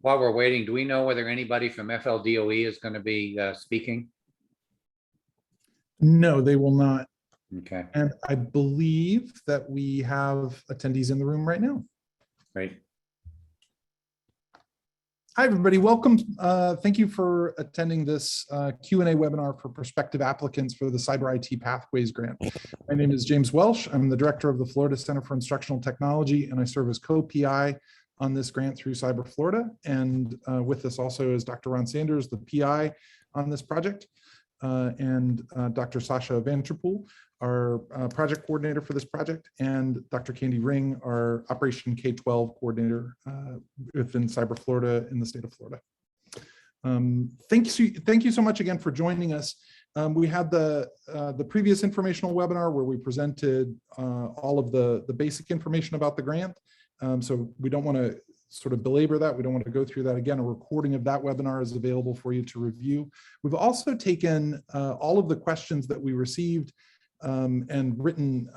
While we're waiting, do we know whether anybody from FLDOE is going to be speaking? No, they will not. Okay, And I believe that we have attendees in the room right now. great. Hi, everybody. Welcome. Thank you for attending this Q&A webinar for prospective applicants for the Cyber IT Pathways Grant. My name is James Welsh. I'm the director of the Florida Center for Instructional Technology, and I serve as co-PI on this grant through Cyber Florida. And with us also is Dr. Ron Sanders, the PI on this project, and Dr. Sasha Vanterpool, our project coordinator for this project, and Dr. Candy Ring, our Operation K-12 coordinator within Cyber Florida in the state of Florida. Thank you so much again for joining us. We had the previous informational webinar where we presented all of the basic information about the grant. So we don't want to sort of belabor that. We don't want to go through that again. A recording of that webinar is available for you to review. We've also taken all of the questions that we received and written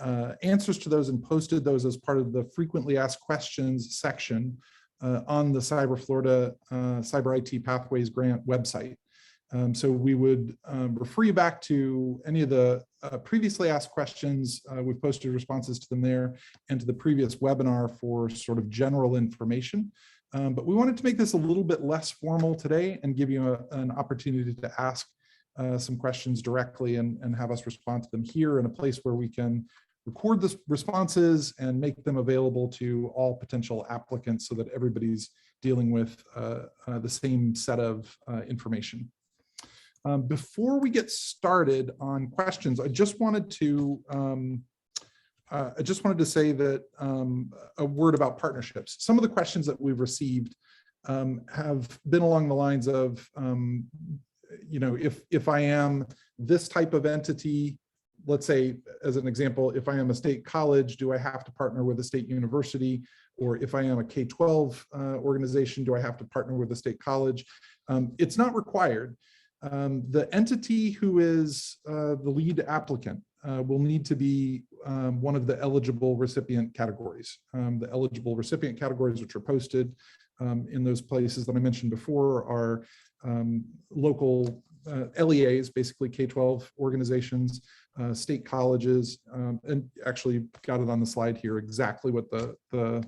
answers to those and posted those as part of the frequently asked questions section on the Cyber Florida Cyber IT Pathways Grant website. So we would refer you back to any of the previously asked questions. We've posted responses to them there, and to the previous webinar for sort of general information. But we wanted to make this a little bit less formal today and give you an opportunity to ask some questions directly and have us respond to them here in a place where we can record the responses and make them available to all potential applicants so that everybody's dealing with the same set of information. Before we get started on questions, I just wanted to say that a word about partnerships. Some of the questions that we've received have been along the lines of, you know, if I am this type of entity, let's say, as an example, if I am a state college, do I have to partner with a state university? Or if I am a K-12 organization, do I have to partner with a state college? It's not required. The entity who is the lead applicant will need to be one of the eligible recipient categories. The eligible recipient categories, which are posted in those places that I mentioned before, are local LEAs, basically K-12 organizations, state colleges, and actually got it on the slide here exactly what the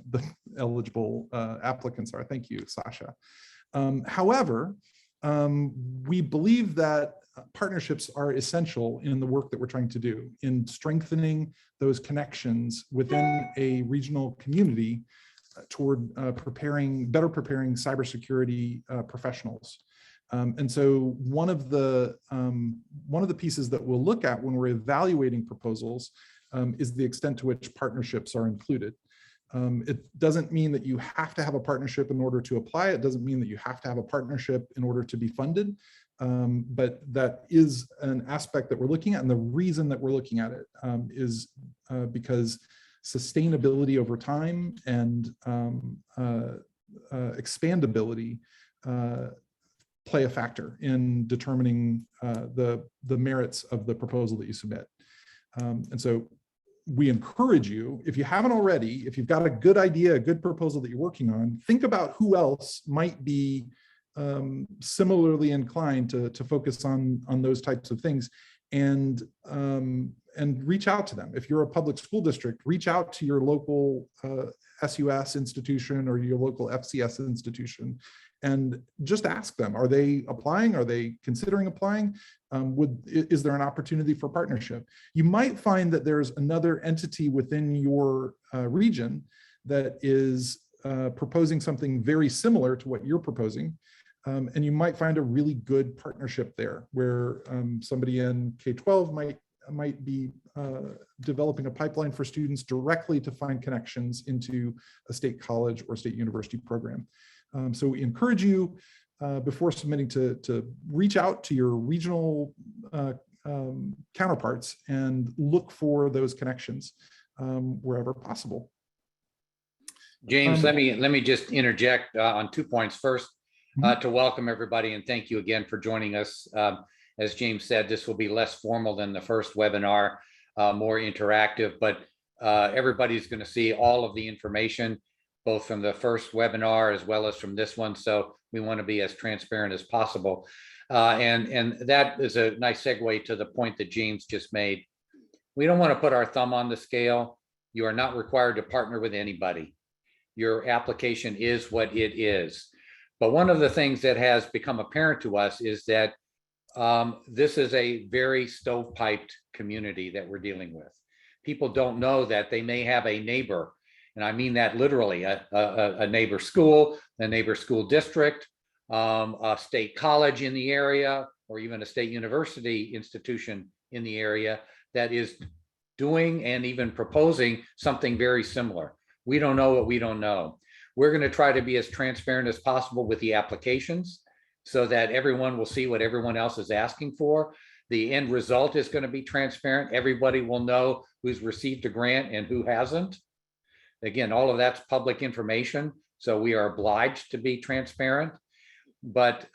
eligible applicants are. Thank you, Sasha. However, we believe that partnerships are essential in the work that we're trying to do in strengthening those connections within a regional community toward better preparing cybersecurity professionals. And so one of the pieces that we'll look at when we're evaluating proposals is the extent to which partnerships are included. It doesn't mean that you have to have a partnership in order to apply. It doesn't mean that you have to have a partnership in order to be funded. But that is an aspect that we're looking at. And the reason that we're looking at it is because sustainability over time and expandability play a factor in determining the merits of the proposal that you submit. And so we encourage you, if you haven't already, if you've got a good idea, a good proposal that you're working on, think about who else might be similarly inclined to focus on those types of things, and reach out to them. If you're a public school district, reach out to your local SUS institution or your local FCS institution and just ask them, are they applying? Are they considering applying? Is there an opportunity for partnership? You might find that there's another entity within your region that is proposing something very similar to what you're proposing. And you might find a really good partnership there where somebody in K-12 might be developing a pipeline for students directly to find connections into a state college or state university program. So we encourage you before submitting to reach out to your regional counterparts and look for those connections wherever possible. James, let me just interject on 2 points. First, to welcome everybody and thank you again for joining us. As James said, this will be less formal than the first webinar, more interactive, but everybody's going to see all of the information. both from the first webinar as well as from this one. So we want to be as transparent as possible. And that is a nice segue to the point that James just made. We don't want to put our thumb on the scale. You are not required to partner with anybody. Your application is what it is. But one of the things that has become apparent to us is that this is a very stovepiped community that we're dealing with. People don't know that they may have a neighbor, and I mean that literally, a neighbor school, a neighbor school district, a state college in the area, or even a state university institution in the area that is doing and even proposing something very similar. We don't know what we don't know. We're going to try to be as transparent as possible with the applications so that everyone will see what everyone else is asking for. The end result is going to be transparent. Everybody will know who's received a grant and who hasn't. Again, all of that's public information, so we are obliged to be transparent. But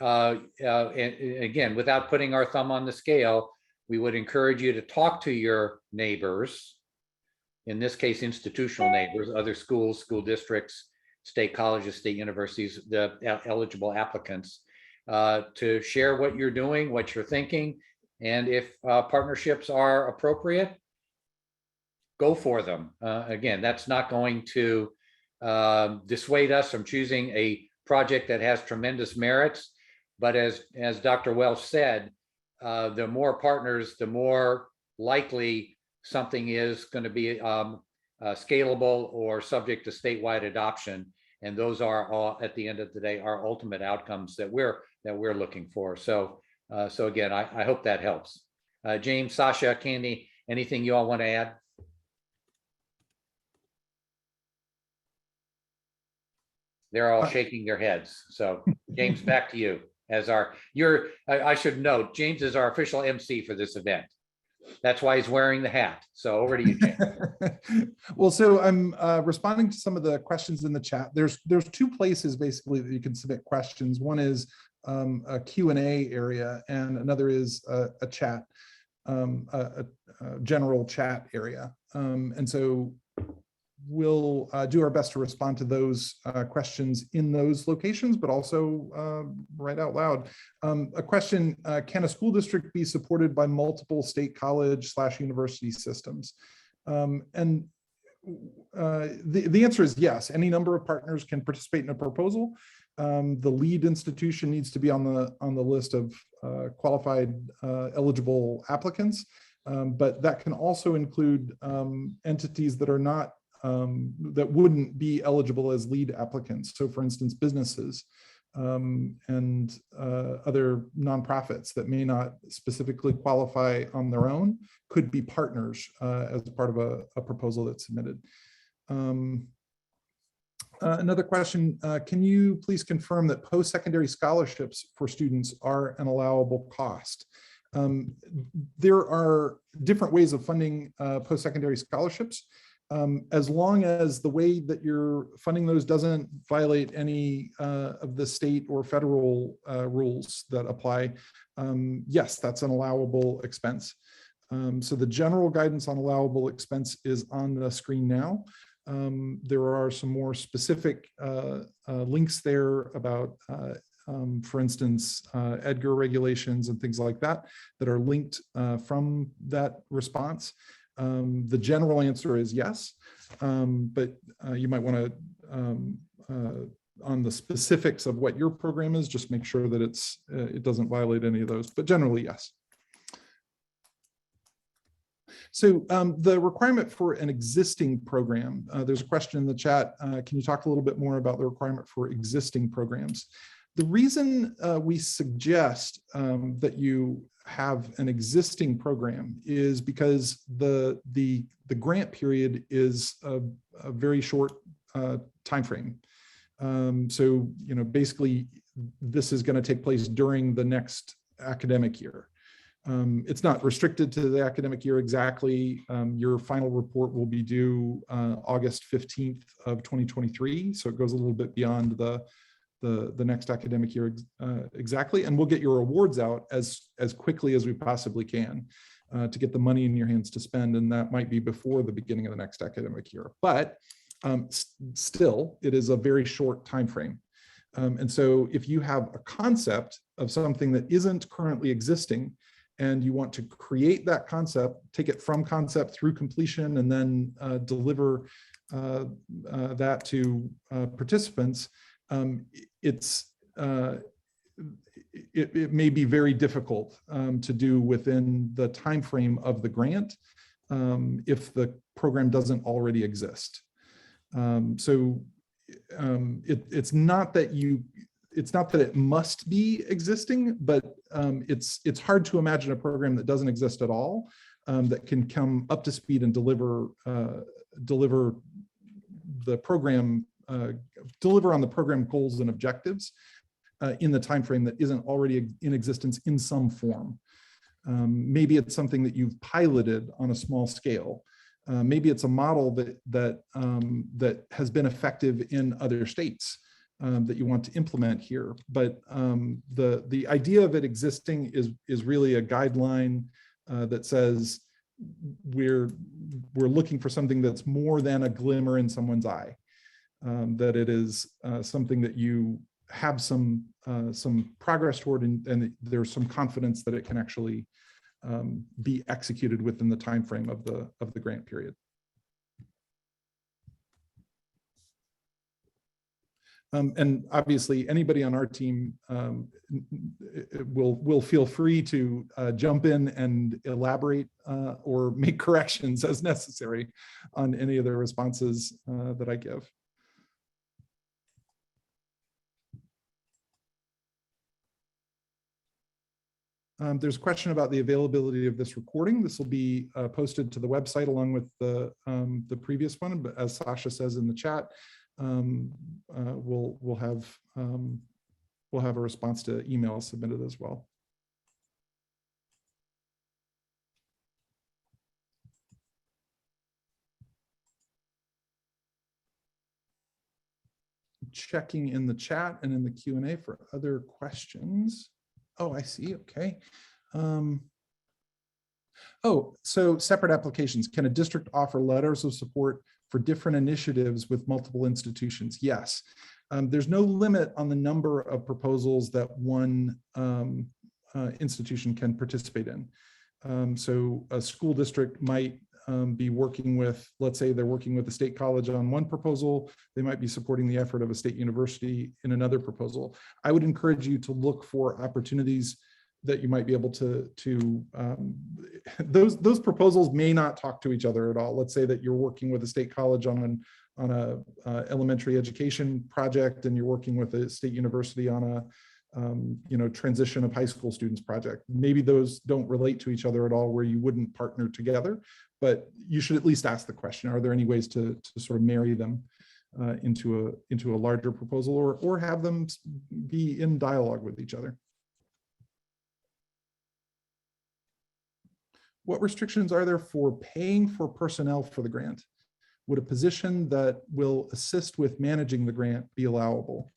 again, without putting our thumb on the scale, we would encourage you to talk to your neighbors, in this case, institutional neighbors, other schools, school districts, state colleges, state universities, the eligible applicants, to share what you're doing, what you're thinking. And if partnerships are appropriate, go for them. Again, that's not going to dissuade us from choosing a project that has tremendous merits. But as Dr. Welch said, the more partners, the more likely something is going to be scalable or subject to statewide adoption. And those are all, at the end of the day, our ultimate outcomes that we're looking for. So again, I hope that helps. James, Sasha, Candy, anything you all want to add? They're all shaking their heads. So James, back to you. I should note, James is our official MC for this event. That's why he's wearing the hat. So over to you, James. Well, so I'm responding to some of the questions in the chat. There's two places basically that you can submit questions. One is a Q&A area, and another is a chat, a general chat area. And so we'll do our best to respond to those questions in those locations, but also right out loud. A question, can a school district be supported by multiple state college/university systems? And the answer is yes. Any number of partners can participate in a proposal. The lead institution needs to be on the list of qualified eligible applicants, but that can also include entities that are not that wouldn't be eligible as lead applicants. So for instance, businesses and other nonprofits that may not specifically qualify on their own could be partners as part of a proposal that's submitted. Another question, can you please confirm that post-secondary scholarships for students are an allowable cost? There are different ways of funding post-secondary scholarships. As long as the way that you're funding those doesn't violate any of the state or federal rules that apply, yes, that's an allowable expense. So the general guidance on allowable expense is on the screen now. There are some more specific links there about, for instance, EDGAR regulations and things like that are linked from that response. The general answer is yes, but you might want to, on the specifics of what your program is, just make sure that it doesn't violate any of those, but generally yes. So the requirement for an existing program, there's a question in the chat, can you talk a little bit more about the requirement for existing programs? The reason we suggest that you have an existing program is because the grant period is a very short time frame. So basically this is going to take place during the next academic year. It's not restricted to the academic year exactly. Your final report will be due August 15th of 2023, so it goes a little bit beyond the next academic year exactly, and we'll get your awards out as quickly as we possibly can to get the money in your hands to spend, and that might be before the beginning of the next academic year. But Still, it is a very short time frame. And so if you have a concept of something that isn't currently existing, and you want to create that concept, take it from concept through completion, and then deliver that to participants, it may be very difficult to do within the time frame of the grant if the program doesn't already exist. It's not that it must be existing, but it's hard to imagine a program that doesn't exist at all that can come up to speed and deliver the program, deliver on the program goals and objectives in the time frame that isn't already in existence in some form. Maybe it's something that you've piloted on a small scale. Maybe it's a model that has been effective in other states that you want to implement here. But the idea of it existing is really a guideline that says we're looking for something that's more than a glimmer in someone's eye. That it is something that you have some progress toward, and there's some confidence that it can actually be executed within the time frame of the grant period. And obviously, anybody on our team will feel free to jump in and elaborate or make corrections as necessary on any of the responses that I give. There's a question about the availability of this recording. This will be posted to the website along with the previous one, but as Sasha says in the chat, we'll have a response to email submitted as well. Checking in the chat and in the Q&A for other questions. Oh, I see. Okay. So separate applications. Can a district offer letters of support for different initiatives with multiple institutions? Yes. There's no limit on the number of proposals that one institution can participate in. So a school district might be working with, let's say they're working with a state college on one proposal, they might be supporting the effort of a state university in another proposal. I would encourage you to look for opportunities that you might be able to those proposals may not talk to each other at all. Let's say that you're working with a state college on a elementary education project, and you're working with a state university on a transition of high school students project. Maybe those don't relate to each other at all, where you wouldn't partner together, but you should at least ask the question, are there any ways to sort of marry them into a larger proposal, or have them be in dialogue with each other? What restrictions are there for paying for personnel for the grant? Would a position that will assist with managing the grant be allowable?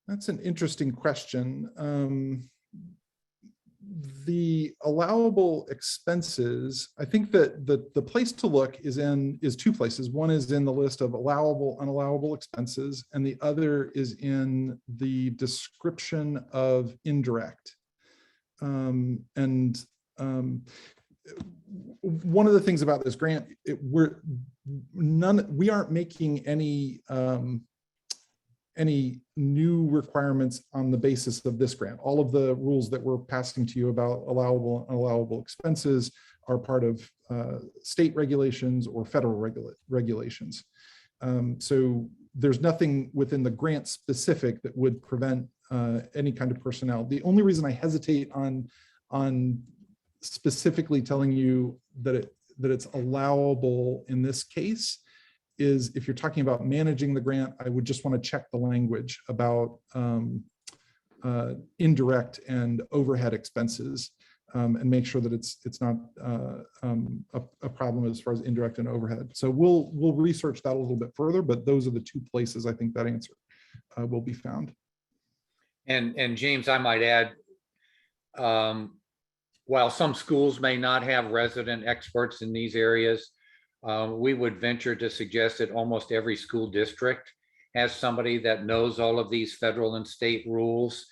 That's an interesting question. The allowable expenses, I think that the place to look is two places. One is in the list of allowable, unallowable expenses, and the other is in the description of indirect. One of the things about this grant, we aren't making any new requirements on the basis of this grant. All of the rules that we're passing to you about allowable and unallowable expenses are part of state regulations or federal regulations. So there's nothing within the grant specific that would prevent any kind of personnel. The only reason I hesitate on specifically telling you that it's allowable in this case is if you're talking about managing the grant, I would just want to check the language about indirect and overhead expenses and make sure that it's not a problem as far as indirect and overhead. So we'll research that a little bit further, but those are the two places I think that answer will be found. And James, I might add, while some schools may not have resident experts in these areas, we would venture to suggest that almost every school district has somebody that knows all of these federal and state rules.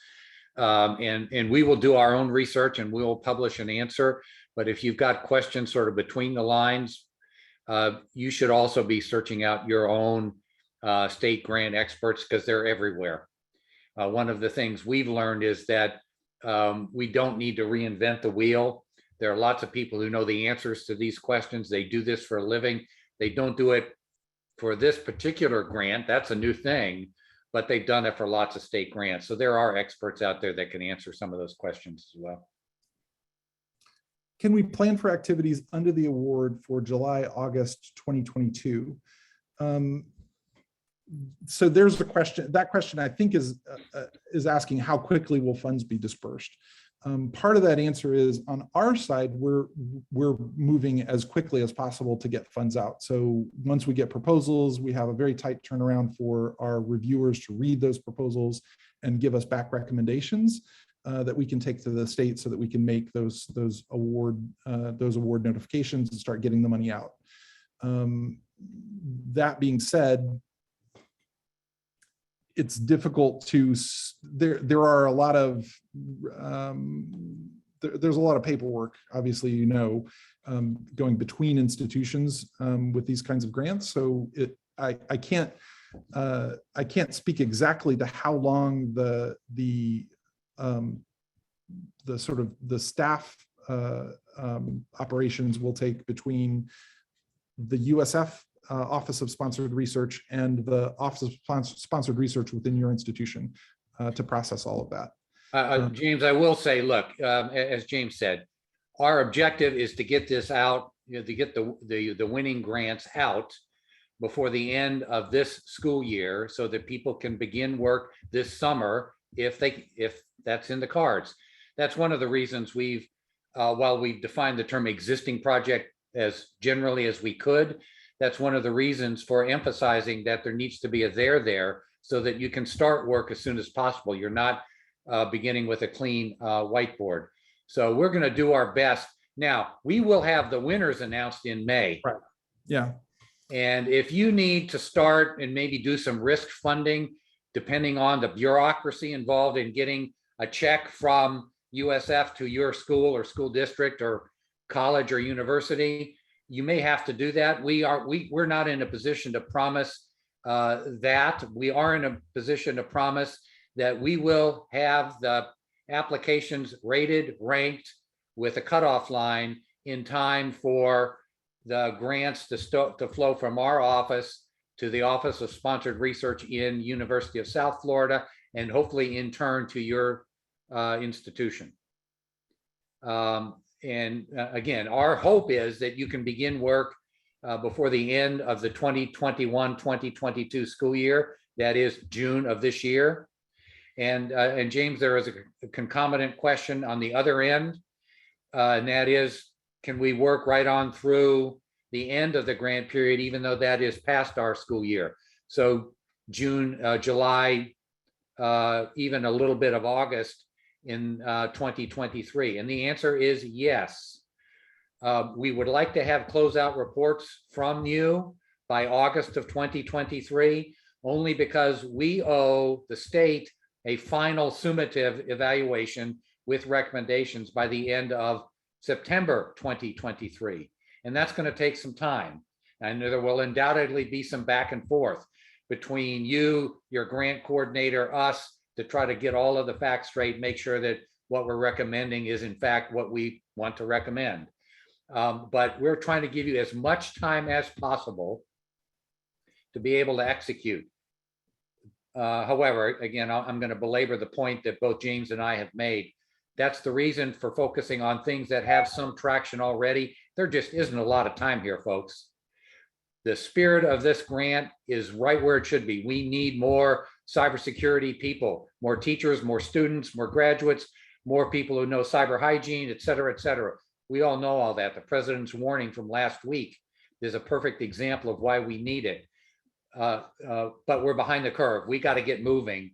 And we will do our own research and we'll publish an answer. But if you've got questions sort of between the lines, you should also be searching out your own state grant experts because they're everywhere. One of the things we've learned is that we don't need to reinvent the wheel. There are lots of people who know the answers to these questions. They do this for a living. They don't do it for this particular grant. That's a new thing, but they've done it for lots of state grants. So there are experts out there that can answer some of those questions as well. Can we plan for activities under the award for July, August 2022? So there's a question. That question I think is asking how quickly will funds be dispersed. Part of that answer is on our side, we're moving as quickly as possible to get funds out. So once we get proposals, we have a very tight turnaround for our reviewers to read those proposals and give us back recommendations that we can take to the state so that we can make those award notifications and start getting the money out. That being said, it's difficult to, there are a lot of, there's a lot of paperwork, obviously, you know, going between institutions with these kinds of grants. So I can't speak exactly to how long the sort of the staff operations will take between the USF Office of Sponsored Research and the Office of Sponsored Research within your institution to process all of that. James, I will say, look, as James said, our objective is to get this out, you know, to get the winning grants out before the end of this school year so that people can begin work this summer if that's in the cards. That's one of the reasons we've, while we've defined the term existing project as generally as we could, that's one of the reasons for emphasizing that there needs to be a there so that you can start work as soon as possible. You're not beginning with a clean whiteboard. So we're going to do our best. Now, we will have the winners announced in May. Right. Yeah. And if you need to start and maybe do some risk funding, depending on the bureaucracy involved in getting a check from USF to your school or school district or college or university, you may have to do that. We're not in a position to promise that. We are in a position to promise that we will have the applications rated, ranked with a cutoff line in time for the grants to flow from our office to the Office of Sponsored Research in University of South Florida, and hopefully in turn to your institution. Again, our hope is that you can begin work before the end of the 2021-2022 school year. That is June of this year. And James, there is a concomitant question on the other end, and that is, can we work right on through the end of the grant period, even though that is past our school year? So June, July, even a little bit of August in 2023? And the answer is yes. We would like to have closeout reports from you by August of 2023, only because we owe the state a final summative evaluation with recommendations by the end of September 2023. And that's going to take some time. And there will undoubtedly be some back and forth between you, your grant coordinator, us, to try to get all of the facts straight, make sure that what we're recommending is in fact what we want to recommend. But we're trying to give you as much time as possible to be able to execute. However, again, I'm going to belabor the point that both James and I have made. That's the reason for focusing on things that have some traction already. There just isn't a lot of time here, folks. The spirit of this grant is right where it should be. We need more cybersecurity people, more teachers, more students, more graduates, more people who know cyber hygiene, et cetera, et cetera. We all know all that. The president's warning from last week is a perfect example of why we need it. But we're behind the curve. We got to get moving.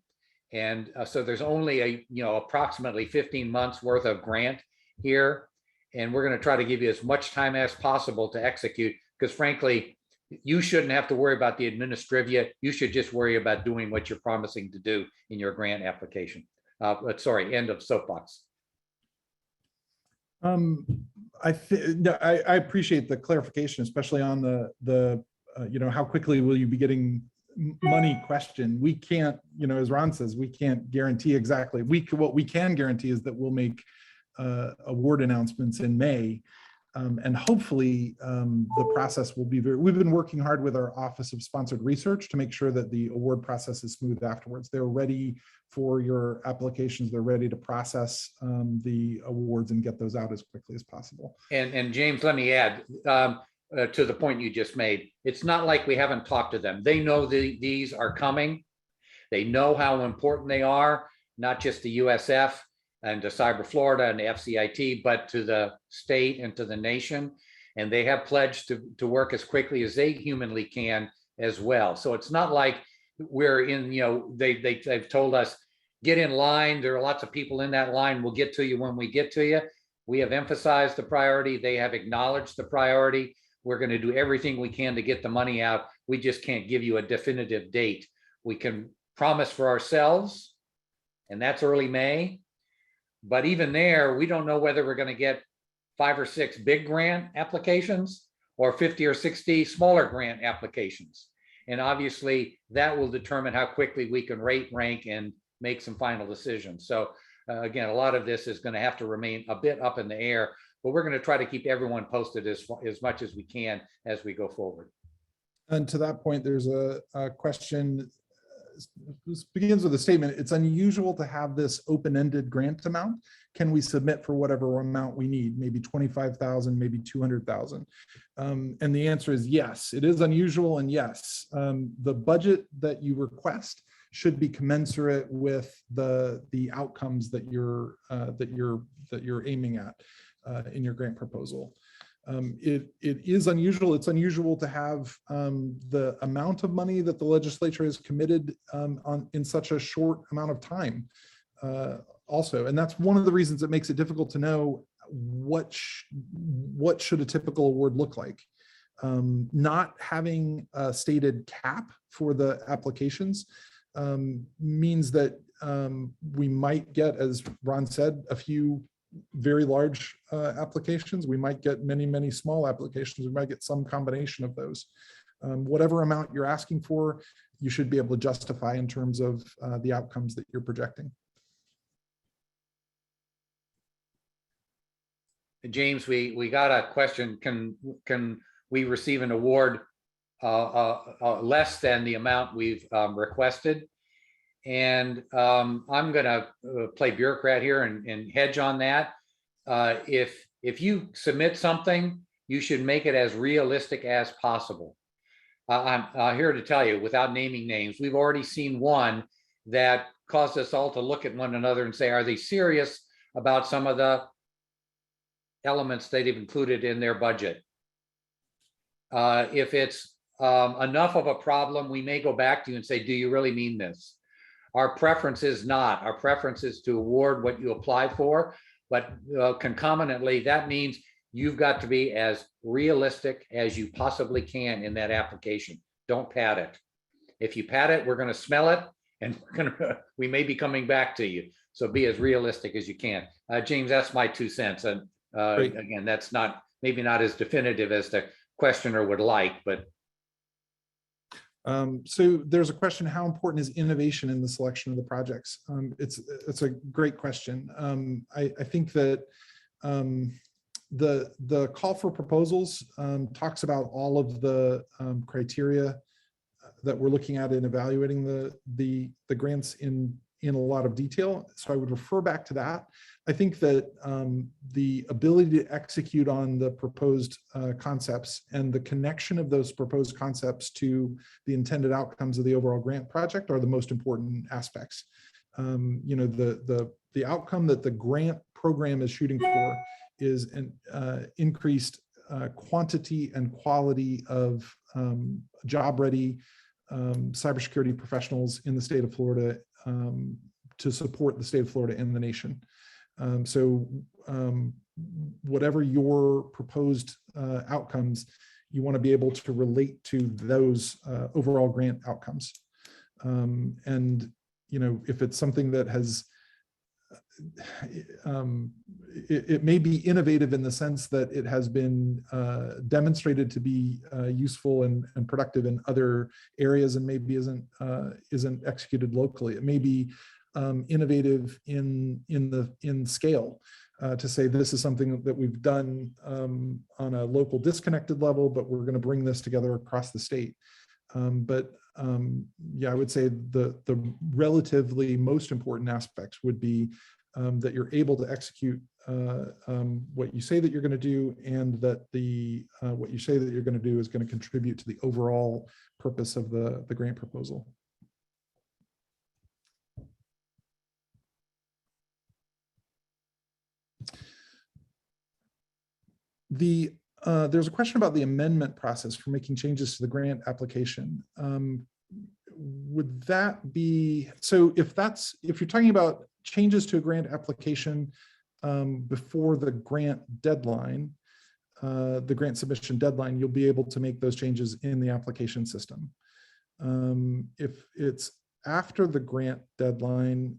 And so there's only approximately 15 months worth of grant here. And we're going to try to give you as much time as possible to execute, because frankly, you shouldn't have to worry about the administrivia. You should just worry about doing what you're promising to do in your grant application. Sorry, end of soapbox. I appreciate the clarification, especially on the how quickly will you be getting money question. We can't, as Ron says, we can't guarantee exactly. What we can guarantee is that we'll make award announcements in May. And hopefully the process will be we've been working hard with our Office of Sponsored Research to make sure that the award process is smooth afterwards. They're ready for your applications. They're ready to process the awards and get those out as quickly as possible. And James, let me add to the point you just made. It's not like we haven't talked to them. They know these are coming. They know how important they are, not just to USF and to Cyber Florida and the FCIT, but to the state and to the nation. And they have pledged to work as quickly as they humanly can as well. So it's not like we're in, they've told us, get in line. There are lots of people in that line. We'll get to you when we get to you. We have emphasized the priority. They have acknowledged the priority. We're going to do everything we can to get the money out. We just can't give you a definitive date. We can promise for ourselves, and that's early May. But even there, we don't know whether we're going to get 5 or 6 big grant applications or 50 or 60 smaller grant applications. And obviously that will determine how quickly we can rate, rank, and make some final decisions. So again, a lot of this is going to have to remain a bit up in the air, but we're going to try to keep everyone posted as much as we can as we go forward. And to that point, there's a question. This begins with a statement. It's unusual to have this open-ended grant amount. Can we submit for whatever amount we need? Maybe 25,000, maybe 200,000. And the answer is yes. It is unusual, and yes, the budget that you request should be commensurate with the outcomes that you're aiming at in your grant proposal. It is unusual. It's unusual to have the amount of money that the legislature has committed in such a short amount of time also. And that's one of the reasons it makes it difficult to know what should a typical award look like. Not having a stated cap for the applications means that we might get, as Ron said, a few very large applications. We might get many, many small applications. We might get some combination of those. Whatever amount you're asking for, you should be able to justify in terms of the outcomes that you're projecting. James, we got a question. Can we receive an award less than the amount we've requested? And I'm going to play bureaucrat here and hedge on that. If you submit something, you should make it as realistic as possible. I'm here to tell you, without naming names, we've already seen one that caused us all to look at one another and say, are they serious about some of the elements they've included in their budget? If it's enough of a problem, we may go back to you and say, do you really mean this? Our preference is not. Our preference is to award what you apply for, but concomitantly, that means you've got to be as realistic as you possibly can in that application. Don't pad it. If you pad it, we're going to smell it, and we may be coming back to you. So be as realistic as you can. James, that's my 2 cents. And again, that's maybe not as definitive as the questioner would like, but. So there's a question: how important is innovation in the selection of the projects? It's a great question. I think that the call for proposals talks about all of the criteria that we're looking at in evaluating the grants in a lot of detail. So I would refer back to that. I think that the ability to execute on the proposed concepts and the connection of those proposed concepts to the intended outcomes of the overall grant project are the most important aspects. The outcome that the grant program is shooting for is an increased quantity and quality of job-ready cybersecurity professionals in the state of Florida to support the state of Florida and the nation. So whatever your proposed outcomes, you want to be able to relate to those overall grant outcomes. And, if it's something that has, it may be innovative in the sense that it has been demonstrated to be useful and productive in other areas, and maybe isn't executed locally. It may be innovative in scale, to say this is something that we've done on a local disconnected level, but we're going to bring this together across the state. Yeah, I would say the relatively most important aspects would be that you're able to execute what you say that you're going to do, and that what you say that you're going to do is going to contribute to the overall purpose of the grant proposal. There's a question about the amendment process for making changes to the grant application. Would that be, so if you're talking about changes to a grant application before the grant deadline, the grant submission deadline, you'll be able to make those changes in the application system. If it's after the grant deadline,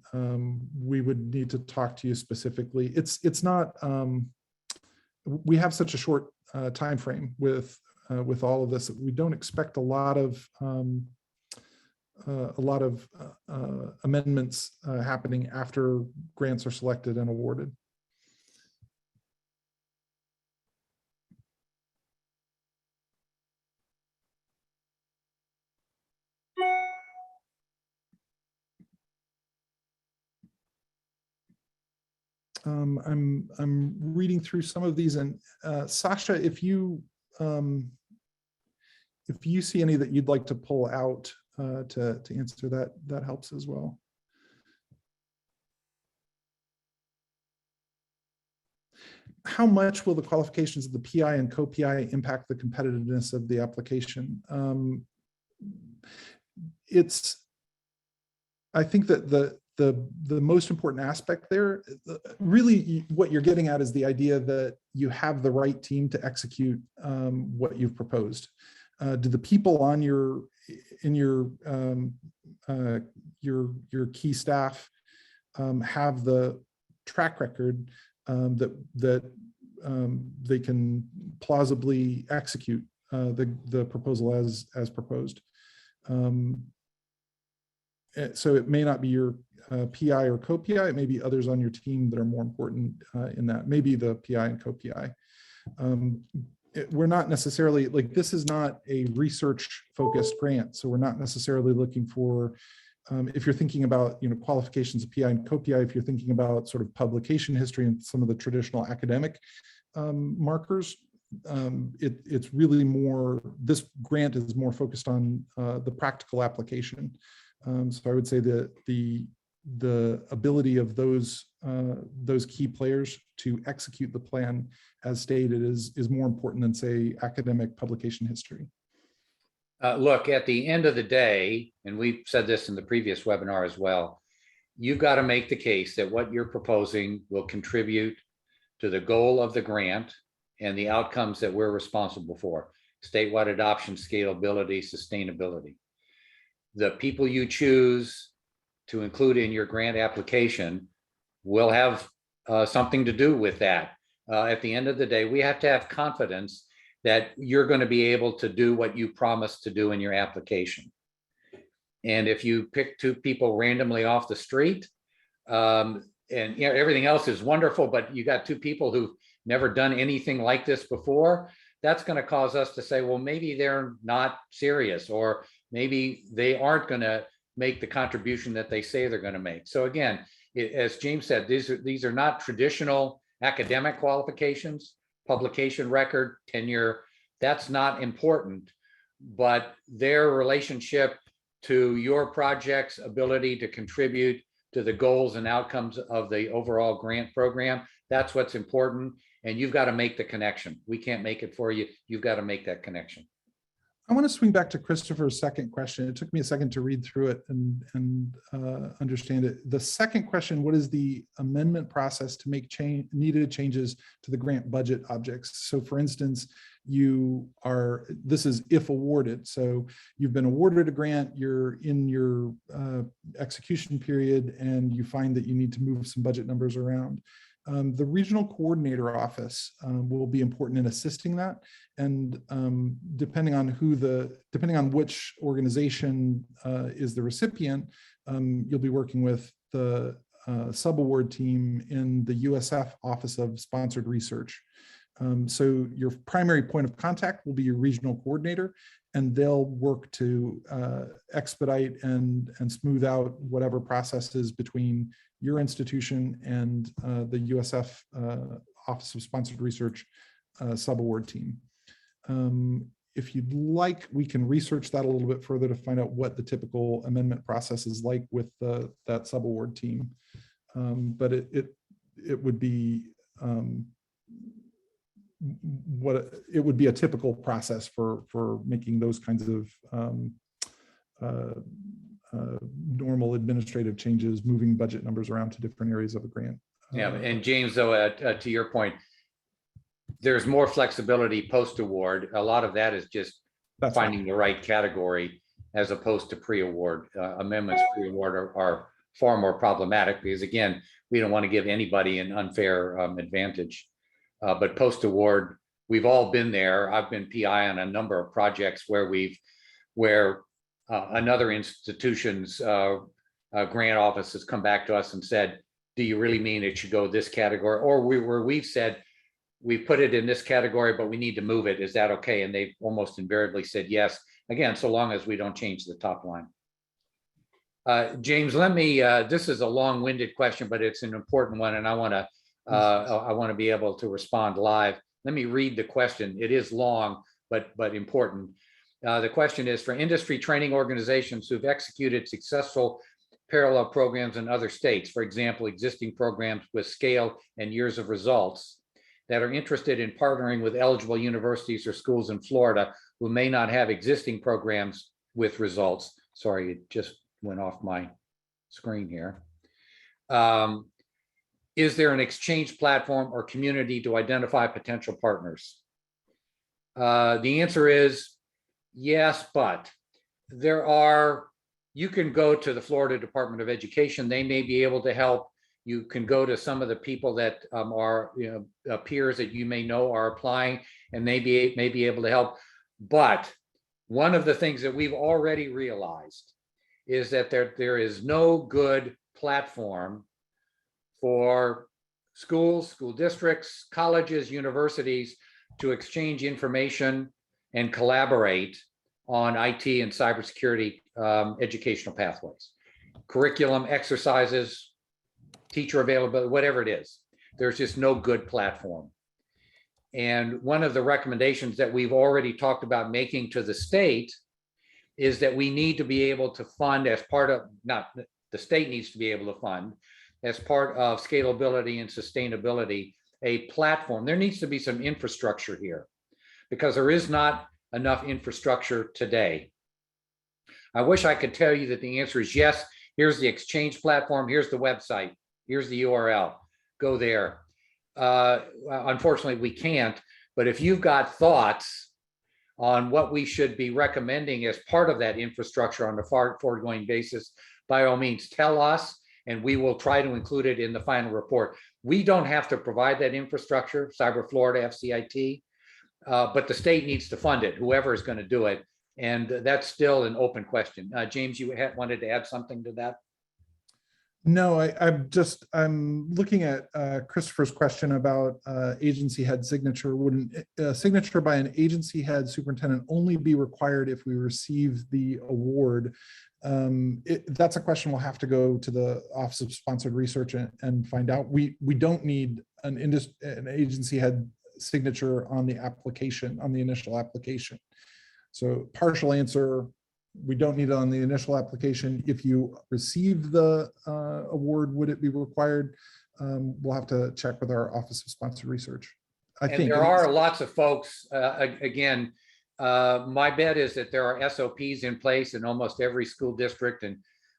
we would need to talk to you specifically. It's not, we have such a short time frame with all of this that we don't expect a lot of amendments happening after grants are selected and awarded. I'm reading through some of these, and Sasha, if you see any that you'd like to pull out to answer that helps as well. How much will the qualifications of the PI and co-PI impact the competitiveness of the application? I think that the most important aspect there, really what you're getting at is the idea that you have the right team to execute what you've proposed. Do the people on your key staff have the track record that they can plausibly execute the proposal as proposed? So it may not be your PI or co-PI, it may be others on your team that are more important in that, maybe the PI and co-PI. We're not necessarily, like, this is not a research focused grant, so we're not necessarily looking for, if you're thinking about qualifications of PI and co-PI, if you're thinking about sort of publication history and some of the traditional academic markers, it's really more, this grant is more focused on the practical application. So I would say that the ability of those key players to execute the plan as stated is more important than, say, academic publication history. Look, at the end of the day, and we've said this in the previous webinar as well, you've got to make the case that what you're proposing will contribute to the goal of the grant and the outcomes that we're responsible for: statewide adoption, scalability, sustainability. The people you choose to include in your grant application will have something to do with that. At the end of the day, we have to have confidence that you're going to be able to do what you promised to do in your application. And if you pick two people randomly off the street, and everything else is wonderful, but you got two people who've never done anything like this before, that's going to cause us to say, well, maybe they're not serious, or maybe they aren't going to make the contribution that they say they're going to make. So again, as James said, these are not traditional academic qualifications, publication record, tenure. That's not important, but their relationship to your project's ability to contribute to the goals and outcomes of the overall grant program, that's what's important. And you've got to make the connection. We can't make it for you. You've got to make that connection. I want to swing back to Christopher's second question. It took me a second to read through it and understand it. The second question, what is the amendment process to make needed changes to the grant budget objects? So for instance, this is if awarded. So you've been awarded a grant, you're in your execution period, and you find that you need to move some budget numbers around. The regional coordinator office will be important in assisting that. And depending on which organization is the recipient, you'll be working with the subaward team in the USF Office of Sponsored Research. So your primary point of contact will be your regional coordinator, and they'll work to expedite and smooth out whatever processes between your institution and the USF Office of Sponsored Research subaward team. If you'd like, we can research that a little bit further to find out what the typical amendment process is like with that subaward team. But it would be it would be a typical process for making those kinds of normal administrative changes, moving budget numbers around to different areas of a grant. Yeah, and James, though, to your point, there's more flexibility post-award. A lot of that is just finding the right category as opposed to pre-award. Amendments pre-award are far more problematic because, again, we don't want to give anybody an unfair advantage. But post-award, we've all been there. I've been PI on a number of projects where another institution's grant office has come back to us and said, do you really mean it should go this category? Or where we've said, we put it in this category, but we need to move it. Is that okay? And they've almost invariably said yes. Again, so long as we don't change the top line. James, let me, this is a long-winded question, but it's an important one. And I want to be able to respond live. Let me read the question. It is long, but important. The question is, for industry training organizations who've executed successful parallel programs in other states, for example, existing programs with scale and years of results, that are interested in partnering with eligible universities or schools in Florida who may not have existing programs with results. Sorry, it just went off my screen here. Is there an exchange platform or community to identify potential partners? The answer is yes, but you can go to the Florida Department of Education. They may be able to help. You can go to some of the people that are peers that you may know are applying, and may be able to help. But one of the things that we've already realized is that there is no good platform for schools, school districts, colleges, universities to exchange information and collaborate on IT and cybersecurity educational pathways, curriculum, exercises, teacher availability, whatever it is. There's just no good platform. And one of the recommendations that we've already talked about making to the state is that we need to be able to fund as part of, not the state needs to be able to fund as part of scalability and sustainability, a platform. There needs to be some infrastructure here because there is not enough infrastructure today. I wish I could tell you that the answer is yes. Here's the exchange platform. Here's the website. Here's the URL. Go there. Unfortunately, we can't. But if you've got thoughts on what we should be recommending as part of that infrastructure on a forward-going basis, by all means, tell us, and we will try to include it in the final report. We don't have to provide that infrastructure, Cyber Florida, FCIT, but the state needs to fund it, whoever is going to do it. And that's still an open question. James, you wanted to add something to that? No, I'm looking at Christopher's question about agency head signature. Wouldn't a signature by an agency head superintendent only be required if we receive the award? That's a question we'll have to go to the Office of Sponsored Research and find out. We don't need an agency head signature on the application, on the initial application. So partial answer, we don't need it on the initial application. If you receive the award, would it be required? We'll have to check with our Office of Sponsored Research. I think there are lots of folks, again, My bet is that there are SOPs in place in almost every school district, and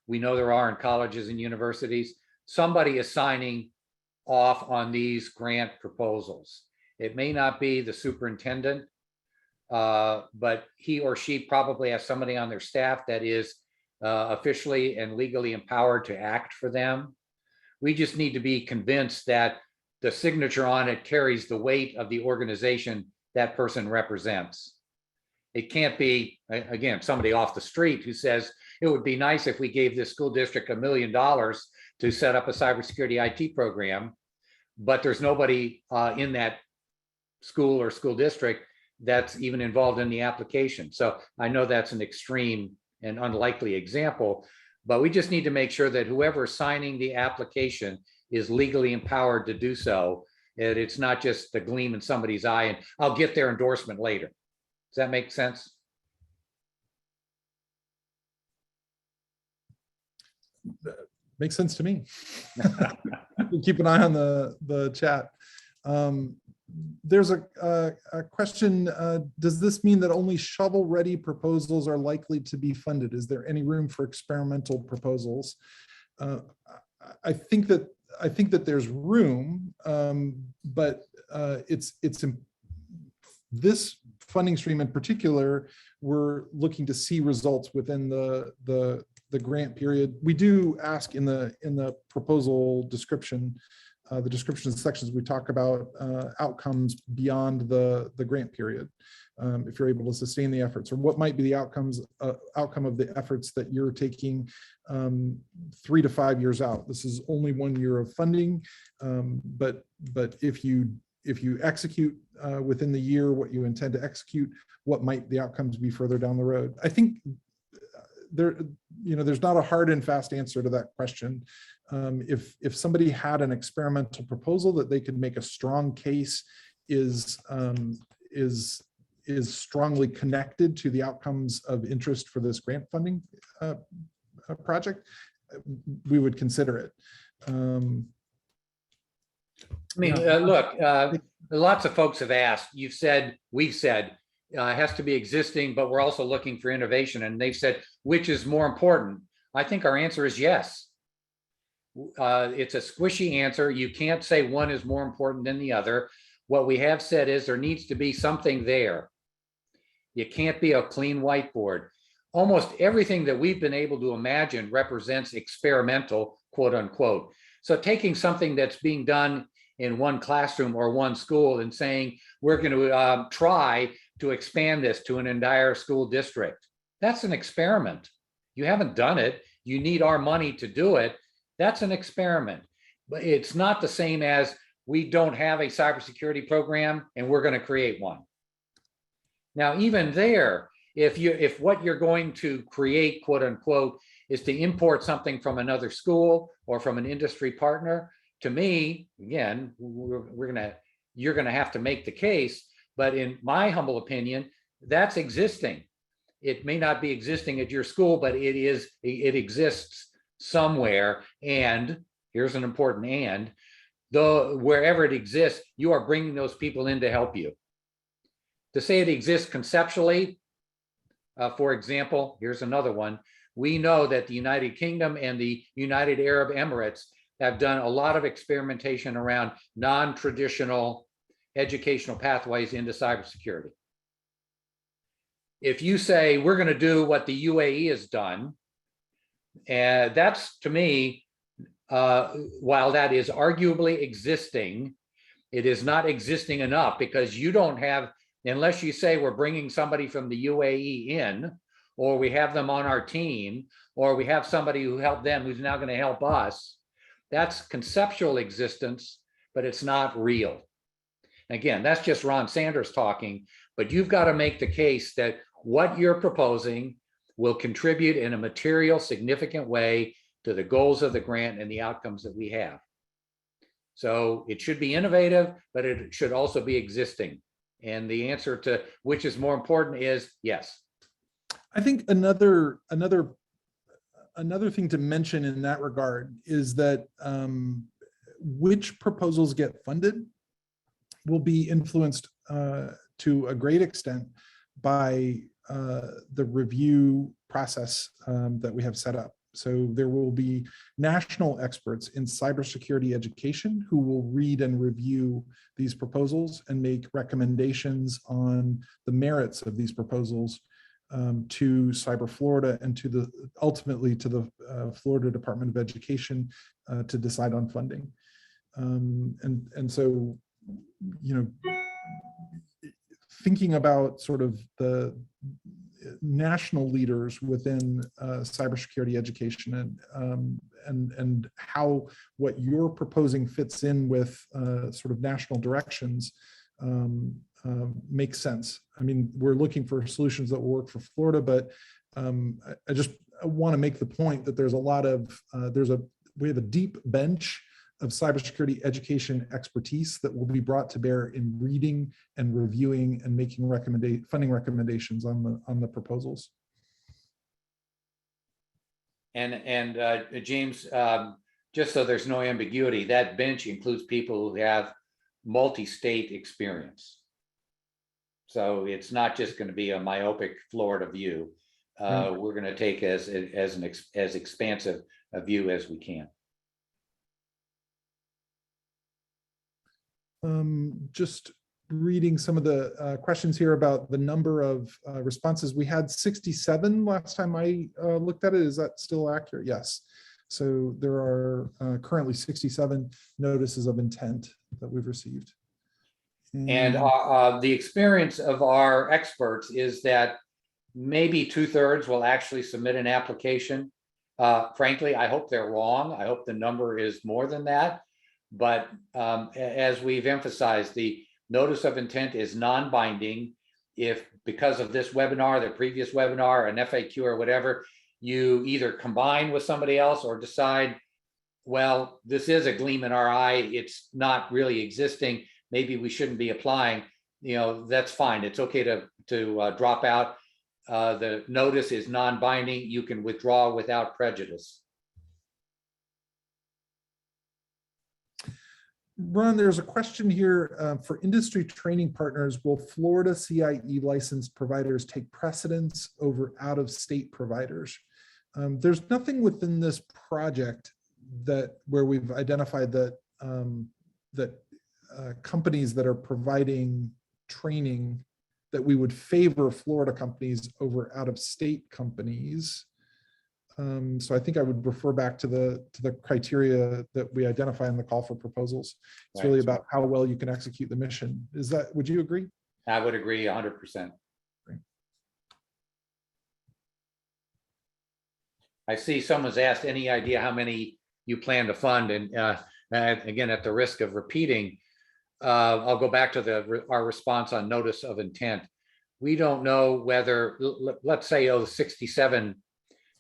we know there are in colleges and universities. Somebody is signing off on these grant proposals. It may not be the superintendent, but he or she probably has somebody on their staff that is officially and legally empowered to act for them. We just need to be convinced that the signature on it carries the weight of the organization that person represents. It can't be, again, somebody off the street who says, it would be nice if we gave this school district $1 million to set up a cybersecurity IT program, but there's nobody in that school or school district that's even involved in the application. So I know that's an extreme and unlikely example, but we just need to make sure that whoever is signing the application is legally empowered to do so. And it's not just the gleam in somebody's eye and I'll get their endorsement later. Does that make sense? Makes sense to me. Keep an eye on the chat. There's a question. Does this mean that only shovel-ready proposals are likely to be funded? Is there any room for experimental proposals? I think that there's room, but it's this funding stream in particular, we're looking to see results within the grant period. We do ask in the proposal description, the description of the sections, we talk about outcomes beyond the grant period. If you're able to sustain the efforts, or what might be the outcome of the efforts that you're taking 3 to 5 years out. This is only 1 year of funding, but if you execute within the year what you intend to execute, what might the outcomes be further down the road? I think there's not a hard and fast answer to that question. If somebody had an experimental proposal that they could make a strong case is strongly connected to the outcomes of interest for this grant funding project, we would consider it. Look, lots of folks have asked, you've said, we've said, it has to be existing, but we're also looking for innovation. And they've said, which is more important? I think our answer is yes. It's a squishy answer. You can't say one is more important than the other. What we have said is there needs to be something there. It can't be a clean whiteboard. Almost everything that we've been able to imagine represents experimental, quote unquote. So taking something that's being done in one classroom or one school and saying, we're going to try to expand this to an entire school district. That's an experiment. You haven't done it. You need our money to do it. That's an experiment. But it's not the same as we don't have a cybersecurity program and we're going to create one. Now, even there, if what you're going to create, quote unquote, is to import something from another school or from an industry partner, to me, again, you're going to have to make the case. But in my humble opinion, that's existing. It may not be existing at your school, but it exists somewhere. And here's an important and, though wherever it exists, you are bringing those people in to help you. To say it exists conceptually, for example, here's another one. We know that the United Kingdom and the United Arab Emirates have done a lot of experimentation around non-traditional educational pathways into cybersecurity. If you say we're going to do what the UAE has done, that's, to me, while that is arguably existing, it is not existing enough, because you don't have, unless you say we're bringing somebody from the UAE in, or we have them on our team, or we have somebody who helped them who's now going to help us. That's conceptual existence, but it's not real. Again, that's just Ron Sanders talking, but you've got to make the case that what you're proposing will contribute in a material, significant way to the goals of the grant and the outcomes that we have. So it should be innovative, but it should also be existing. And the answer to which is more important is yes. I think another thing to mention in that regard is that which proposals get funded will be influenced to a great extent by the review process that we have set up. So there will be national experts in cybersecurity education who will read and review these proposals and make recommendations on the merits of these proposals to Cyber Florida and to the ultimately to the Florida Department of Education to decide on funding. And so, you know, thinking about sort of the national leaders within cybersecurity education and how what you're proposing fits in with sort of national directions makes sense. I mean, we're looking for solutions that will work for Florida, but I just want to make the point that there's a lot of we have a deep bench of cybersecurity education expertise that will be brought to bear in reading and reviewing and making funding recommendations on the proposals. And James, just so there's no ambiguity, that bench includes people who have multi-state experience. So it's not just going to be a myopic Florida view. We're going to take as expansive a view as we can. Just reading some of the questions here about the number of responses. We had 67 last time I looked at it. Is that still accurate? Yes. So there are currently 67 notices of intent that we've received. And the experience of our experts is that maybe 2/3 will actually submit an application. Frankly, I hope they're wrong. I hope the number is more than that. But as we've emphasized, the notice of intent is non-binding. If because of this webinar, the previous webinar, an FAQ or whatever, you either combine with somebody else or decide, well, this is a gleam in our eye, it's not really existing, maybe we shouldn't be applying, you know, that's fine. It's okay to drop out. The notice is non-binding. You can withdraw without prejudice. Ron, there's a question here for industry training partners. Will Florida CIE licensed providers take precedence over out-of-state providers? There's nothing within this project where we've identified that companies that are providing training that we would favor Florida companies over out-of-state companies. So I think I would refer back to the criteria that we identify in the call for proposals. It's really about how well you can execute the mission. Would you agree? I would agree 100%. Great. I see someone's asked any idea how many you plan to fund, and again, at the risk of repeating, I'll go back to our response on notice of intent. We don't know whether, let's say, 67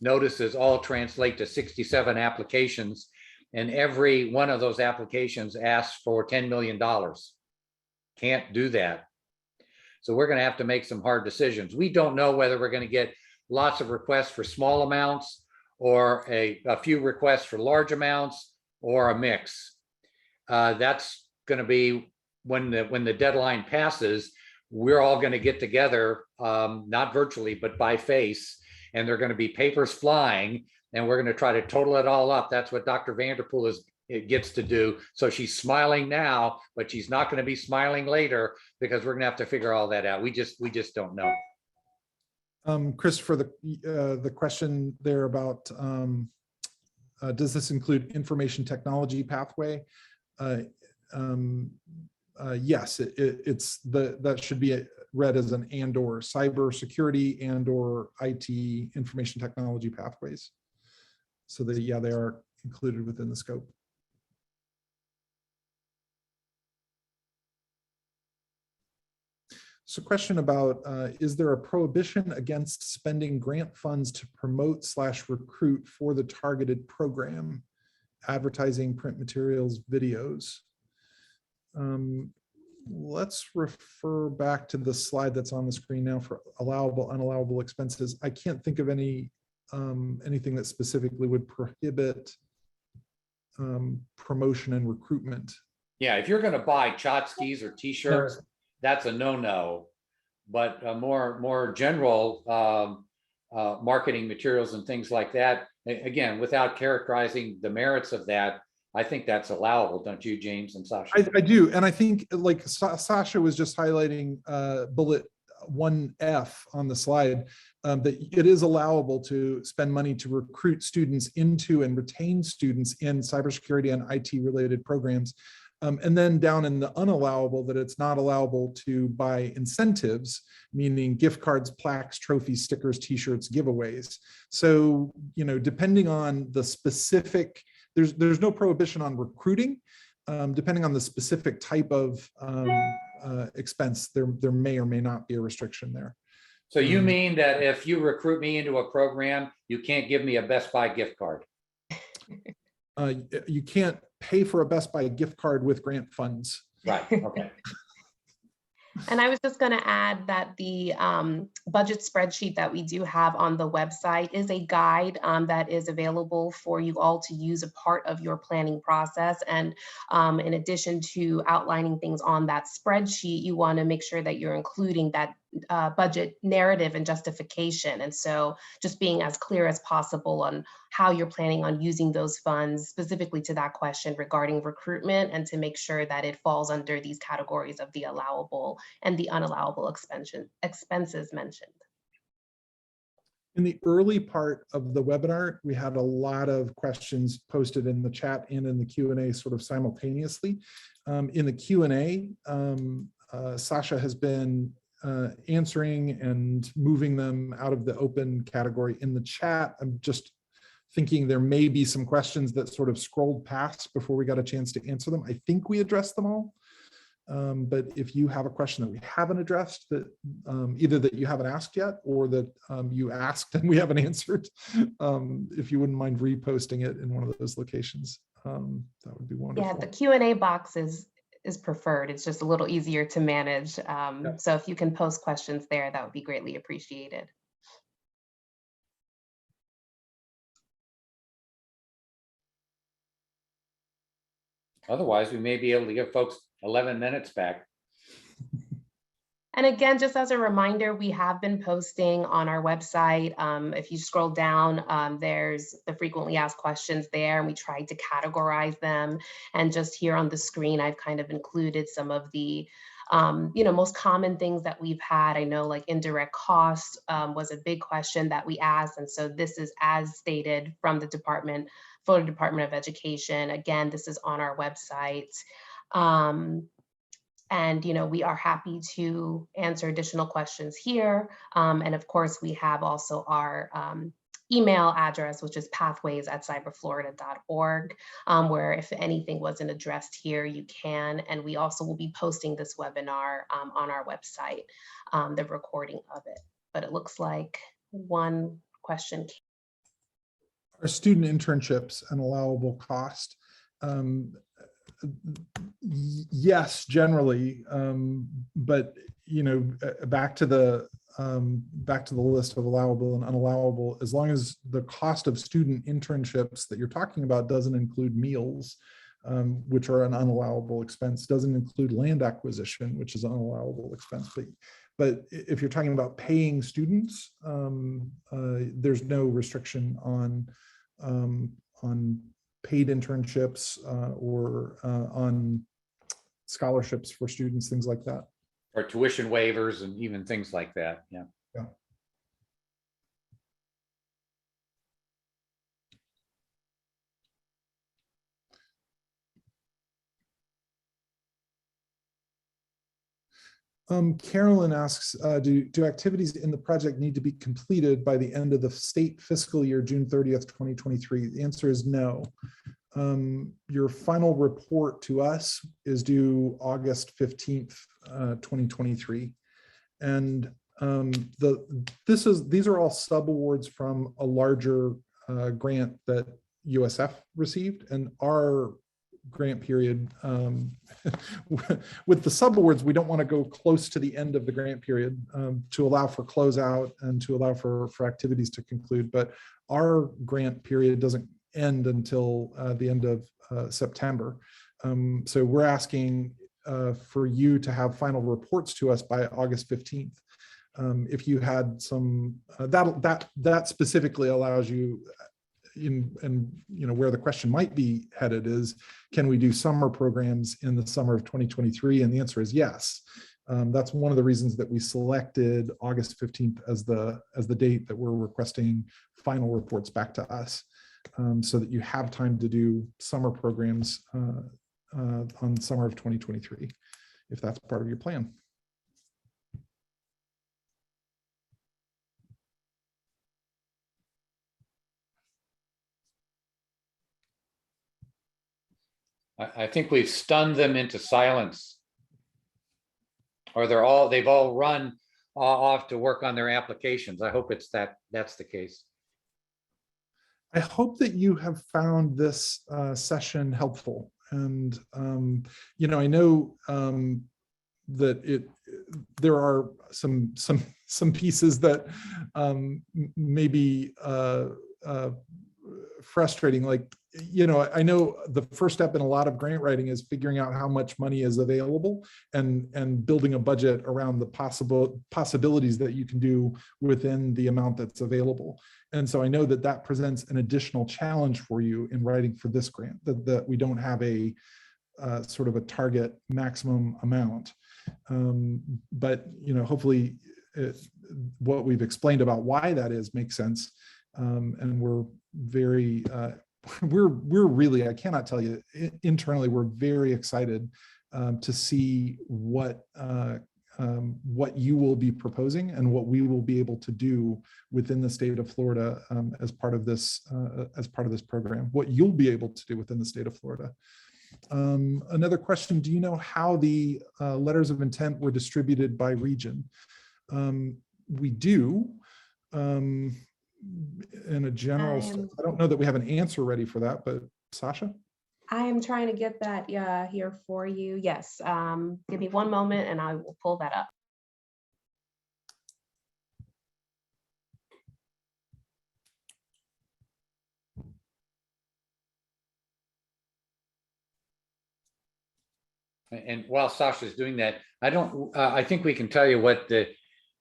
notices all translate to 67 applications, and every one of those applications asks for $10 million. Can't do that. So we're going to have to make some hard decisions. We don't know whether we're going to get lots of requests for small amounts or a few requests for large amounts or a mix. That's going to be when the deadline passes. We're all going to get together, not virtually, but by face, and they're going to be papers flying, and we're going to try to total it all up. That's what Dr. Vanderpool gets to do. So she's smiling now, but she's not going to be smiling later, because we're going to have to figure all that out. We just don't know. Chris, for the question there about does this include information technology pathway? Yes, that should be read as an and/or cyber security and/or IT information technology pathways. So that, yeah, they are included within the scope. So question about, is there a prohibition against spending grant funds to promote/recruit for the targeted program, advertising, print materials, videos? Let's refer back to the slide that's on the screen now for allowable, unallowable expenses. I can't think of anything that specifically would prohibit promotion and recruitment. Yeah, if you're going to buy tchotchkes or t-shirts, that's a no-no. but more general marketing materials and things like that, again, without characterizing the merits of that, I think that's allowable, don't you, James and Sasha? I do, and I think like Sasha was just highlighting bullet 1F on the slide, that it is allowable to spend money to recruit students into and retain students in cybersecurity and IT related programs. And then down in the unallowable, that it's not allowable to buy incentives, meaning gift cards, plaques, trophies, stickers, t-shirts, giveaways. So, you know, depending on the specific, there's no prohibition on recruiting. Depending on the specific type of expense, there may or may not be a restriction there. So you mean that if you recruit me into a program, you can't give me a Best Buy gift card? You can't pay for a Best Buy gift card with grant funds. Right, okay. And I was just going to add that the budget spreadsheet that we do have on the website is a guide that is available for you all to use a part of your planning process. And in addition to outlining things on that spreadsheet, you want to make sure that you're including that budget narrative and justification. And so just being as clear as possible on how you're planning on using those funds specifically to that question regarding recruitment, and to make sure that it falls under these categories of the allowable and the unallowable expenses mentioned. In the early part of the webinar, we had a lot of questions posted in the chat and in the Q&A sort of simultaneously. In the Q&A, Sasha has been answering and moving them out of the open category. In the chat, I'm just thinking there may be some questions that sort of scrolled past before we got a chance to answer them. I think we addressed them all. But if you have a question that we haven't addressed, that either that you haven't asked yet, or that you asked and we haven't answered, if you wouldn't mind reposting it in one of those locations, that would be wonderful. Yeah, the Q&A box is preferred. It's just a little easier to manage. So if you can post questions there, that would be greatly appreciated. Otherwise, we may be able to give folks 11 minutes back. And again, just as a reminder, we have been posting on our website. If you scroll down, there's the frequently asked questions there, and we tried to categorize them. And just here on the screen, I've kind of included some of the most common things that we've had. I know like indirect cost was a big question that we asked. And so this is as stated from the department, Florida Department of Education. Again, this is on our website. And, we are happy to answer additional questions here. And of course, we have also our email address, which is pathways@cyberflorida.org, where if anything wasn't addressed here, you can. And we also will be posting this webinar on our website, the recording of it. But it looks like one question. Our student internships and allowable cost. Yes, generally, but back to the list of allowable and unallowable. As long as the cost of student internships that you're talking about doesn't include meals, which are an unallowable expense, doesn't include land acquisition, which is an unallowable expense. But if you're talking about paying students, there's no restriction on paid internships or on scholarships for students, things like that. Or tuition waivers and even things like that, yeah. Yeah. Carolyn asks, do activities in the project need to be completed by the end of the state fiscal year, June 30th, 2023? The answer is no. Your final report to us is due August 15th, 2023. And these are all subawards from a larger grant that USF received, and our grant period with the subawards, we don't want to go close to the end of the grant period to allow for closeout and to allow for activities to conclude. But our grant period doesn't end until the end of September. So we're asking for you to have final reports to us by August 15th. If you had some, that specifically allows you and where the question might be headed is, can we do summer programs in the summer of 2023? And the answer is yes. That's one of the reasons that we selected August 15th as the date that we're requesting final reports back to us, so that you have time to do summer programs on summer of 2023, if that's part of your plan. I think we've stunned them into silence. Or they've all run off to work on their applications. I hope that's the case. I hope that you have found this session helpful. And, I know that there are some pieces that may be frustrating. Like, I know the first step in a lot of grant writing is figuring out how much money is available and building a budget around the possibilities that you can do within the amount that's available. And so I know that presents an additional challenge for you in writing for this grant, that we don't have a sort of a target maximum amount. But, hopefully what we've explained about why that is makes sense. And we're very, we're really, I cannot tell you, internally, we're very excited to see what you will be proposing and what we will be able to do within the state of Florida as part of this program, what you'll be able to do within the state of Florida. Another question, do you know how the letters of intent were distributed by region? We do. In a general, I don't know that we have an answer ready for that, but Sasha? I am trying to get that here for you. Yes, give me one moment and I will pull that up. And while Sasha's doing that, I think we can tell you what the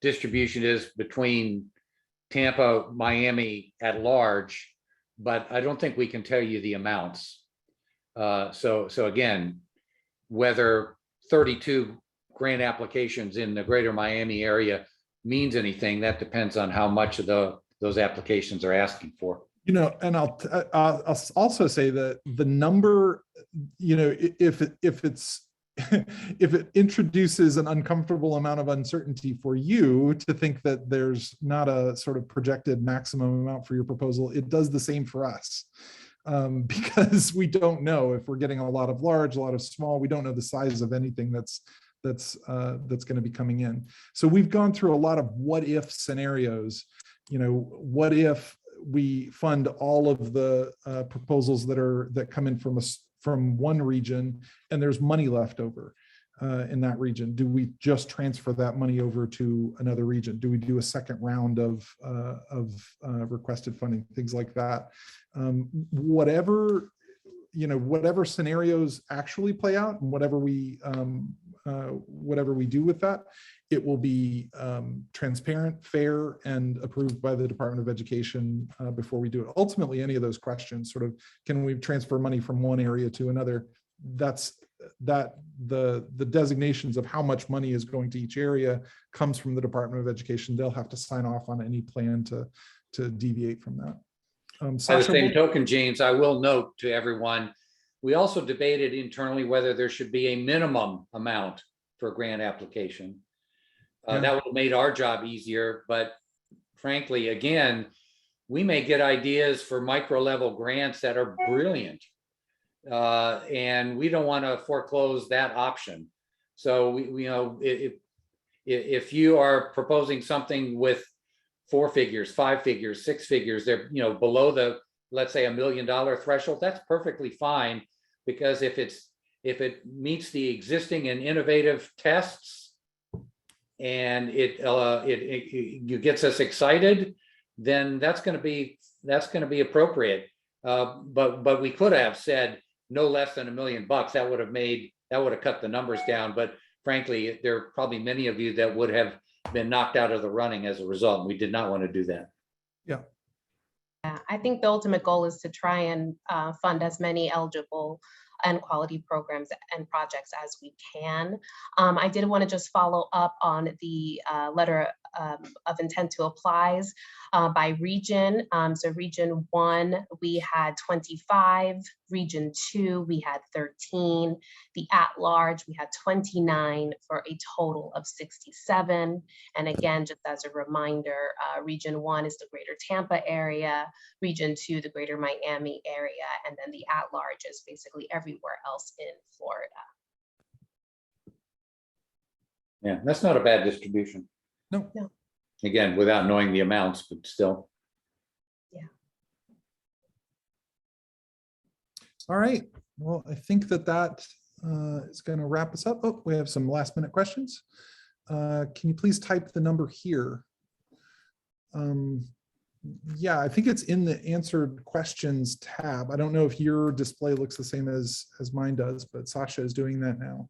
distribution is between Tampa, Miami at large, but I don't think we can tell you the amounts. So again, whether 32 grant applications in the greater Miami area means anything, that depends on how much of those applications are asking for. And I'll also say that the number, if it introduces an uncomfortable amount of uncertainty for you to think that there's not a sort of projected maximum amount for your proposal, it does the same for us. Because we don't know if we're getting a lot of large, a lot of small, we don't know the size of anything that's going to be coming in. So we've gone through a lot of what if scenarios. What if we fund all of the proposals that come in from one region and there's money left over in that region? Do we just transfer that money over to another region? Do we do a second round of requested funding, things like that? Whatever scenarios actually play out and whatever we do with that, it will be transparent, fair, and approved by the Department of Education before we do it. Ultimately, any of those questions, sort of, can we transfer money from one area to another? The designations of how much money is going to each area comes from the Department of Education. They'll have to sign off on any plan to deviate from that. By the same token, James, I will note to everyone, we also debated internally whether there should be a minimum amount for a grant application. That would have made our job easier, but frankly, again, we may get ideas for micro level grants that are brilliant, and we don't want to foreclose that option. So if you are proposing something with 4 figures, 5 figures, 6 figures, they're below the, let's say, $1 million threshold, that's perfectly fine, because if it meets the existing and innovative tests and it gets us excited, then that's going to be appropriate. But we could have said no less than $1 million. That would have made that would have cut the numbers down. But frankly, there are probably many of you that would have been knocked out of the running as a result. We did not want to do that. Yeah. Yeah, I think the ultimate goal is to try and fund as many eligible and quality programs and projects as we can. I did want to just follow up on the letter of intent to applies by region. So region 1, we had 25, region 2, we had 13, the at-large, we had 29 for a total of 67. And again, just as a reminder, region 1 is the greater Tampa area, region 2, the greater Miami area, and then the at-large is basically everywhere else in Florida. Yeah, that's not a bad distribution. No. Again, without knowing the amounts, but still. Yeah. All right. Well, I think that is going to wrap us up. Oh, we have some last minute questions. Can you please type the number here? Yeah, I think it's in the answered questions tab. I don't know if your display looks the same as mine does, but Sasha is doing that now.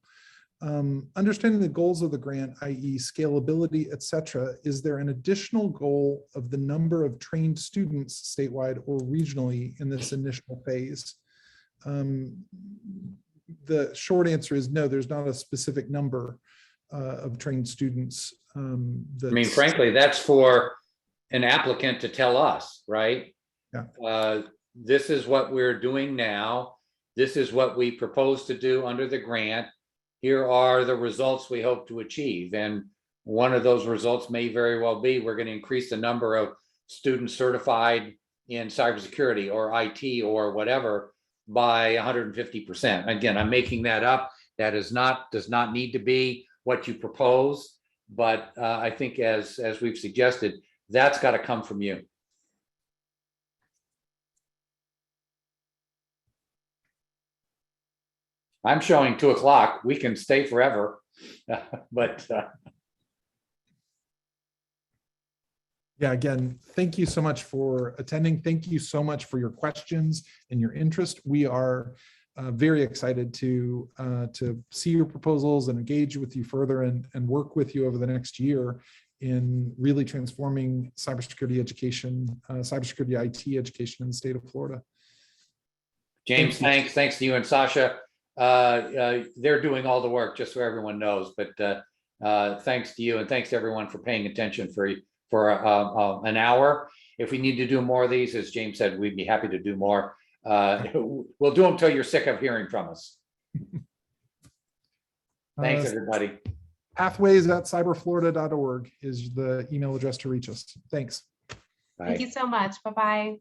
Understanding the goals of the grant, i.e. scalability, etc., is there an additional goal of the number of trained students statewide or regionally in this initial phase? The short answer is no, there's not a specific number of trained students. I mean, frankly, that's for an applicant to tell us, right? Yeah. This is what we're doing now. This is what we propose to do under the grant. Here are the results we hope to achieve. And one of those results may very well be we're going to increase the number of students certified in cybersecurity or IT or whatever by 150%. Again, I'm making that up. That does not need to be what you propose. But I think as we've suggested, that's got to come from you. I'm showing 2 o'clock. We can stay forever, but yeah, again, thank you so much for attending. Thank you so much for your questions and your interest. We are very excited to see your proposals and engage with you further and work with you over the next year in really transforming cybersecurity education, cybersecurity IT education in the state of Florida. James, thanks to you and Sasha. They're doing all the work, just so everyone knows, but thanks to you and thanks to everyone for paying attention for an hour. If we need to do more of these, as James said, we'd be happy to do more. We'll do them until you're sick of hearing from us. Thanks, everybody. Pathways@cyberflorida.org is the email address to reach us. Thanks. Bye. Thank you so much. Bye-bye.